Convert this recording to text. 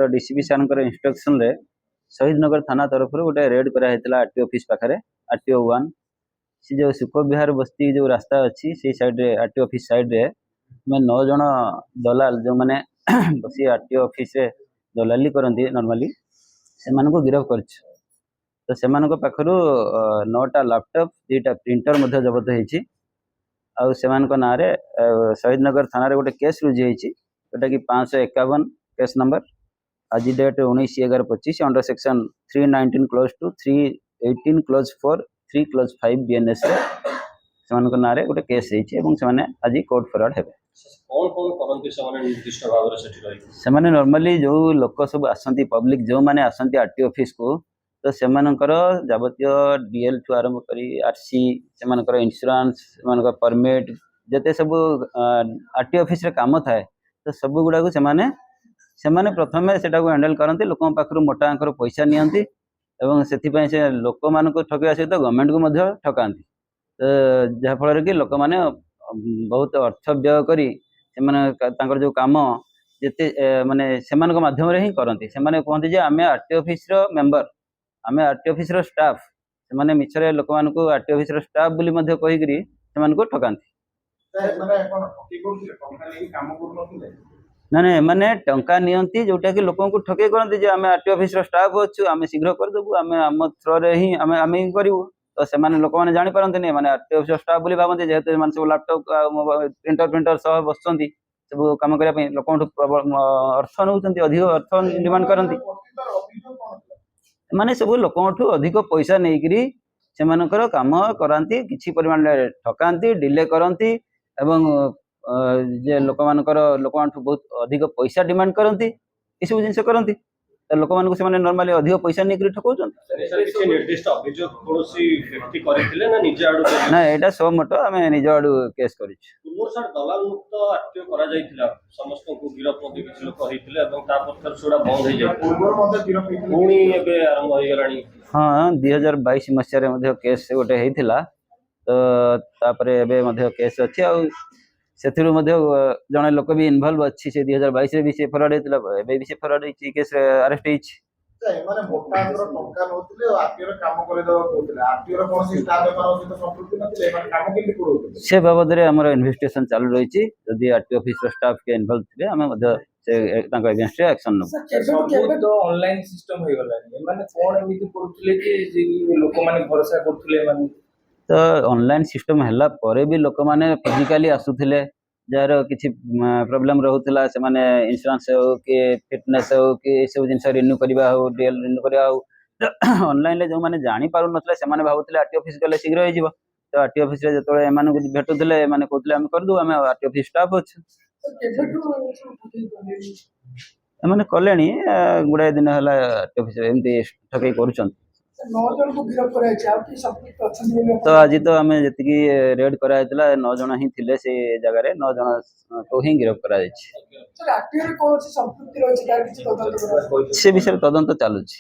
आमर DCP sir instruction रे शहीदनगर थाना तरफ गोटे रेड कराइला आरटीओ ऑफिस पाखे आरटीओ 1 सी जो सुख विहार बस्ती जो रास्ता अच्छी से साइड रे आरटीओ ऑफिस साइड रे मैं 9 जन दलाल जो मैंने बसी आरटीओ ऑफिस रे दलाली करती नॉर्मली से गिरफ्त कर तो से पाखु 9टा लैपटॉप 2टा प्रिंटर जबत होती आउ से ना रे शहीदनगर थाना रे गोटे केस रुजी होती जोटा कि 551 केस नंबर आज date 19/11/25 under section 319 clause 2 318 clause 4 3 clause 5 BNS से ना रे गोटे केस होती आज कोर्ट फरवर्ड हेबे। से नॉर्मली जो लोक सब आसती पब्लिक जो मैंने आसती आरटीओ ऑफिस को तो से जावतीय डीएल ठू आरंभ कर आरसी से इंश्योरेंस से परमिट जिते सब आरटीओ ऑफिस रे काम थाए तो सब गुड़ा को से प्रथम से हैंडल करते लोक पाखु मोटा आंकर पैसा नियंती एवं से लोक मान ठकवा सहित गवर्नमेंट को ठकाती तो जहाँफल कि लोक मैंने बहुत अर्थ व्यय कर जो कम जिते माने से माध्यम ही करती से कहते आम आरटीओ ऑफिस मेंबर आम आरटीओ ऑफिस स्टाफ से मिछरे लोक मान आरटीओ ऑफिस स्टाफ बोली कहीकि ठकाती ना ना मैंने टंका नियंती जोटा कि लोक ठके करते आम आरटीओ ऑफिस स्टाफ अच्छु आम शीघ्र करदेबू आम आम थ्रोरे ही आम ही करूँ तो से लोक मैंने जापारती मैंने आरटीओ ऑफिस स्टाफ बोली भावती जेहेतु सब लैपटॉप प्रिंटर सब बसुँच सब कम करने लोक अर्थ नौ अधिक अर्थ डिमांड करती माने सब लोक अधिक पैसा नहीं से कम कराती किसी परिमाण ठकाती डिले करती एवं जे लोक लोक बहुत अधिक पैसा डिमांड करती ये सब जिन करती लोक मान से नॉर्मली अधिक पैसा नहीं ठकाऊ ना यहाँ सब मट आम निज आड़ू केस कर हाँ 2022 मसीह केस गोटे होता तो केस अच्छी से जड़े लोक भी इनवल्व अच्छी से 2022 भी से फरवर्ड होता भी से फरवर्ड होती केस अरेस्ट से बाबद आम इन्वेस्टिगेशन चालू रही जदि आरटीओ ऑफिस स्टाफ के इनवल्व थे आम एगेंस्ट एक्शन तो ऑनलाइन सिस्टम हो गलानी माने कोन एमिति करथले कि लोक माने भरोसा करथले माने तो ऑनलाइन सिस्टम हैला परे भी लोक माने फिजिकली आसुथिले जार किसी प्रॉब्लम रहउतला से माने इंश्योरेंस हो कि फिटनेस हो कि सब जिन रिन्यू करबा हो डीएल रिन्यू करबा हो ऑनलाइन ले जो माने जानि पारु नथले से माने भाबुतले आरटीओ ऑफिस गले शीघ्र हो जिवो तो आरटीओ ऑफिस रे जतले एमानु भेटुतले माने कहतले हम कर दू हम आरटीओ ऑफिस स्टाफ अछि एमाने कलेनी गुडा दिन हला आरटीओ ऑफिस एमती ठकै करूछन तो आज तो आम जी रेड कराइला 9 जन ही थिले से जगह 9 जन को ही गिरफ्त करा से विषय तदंत चलुची।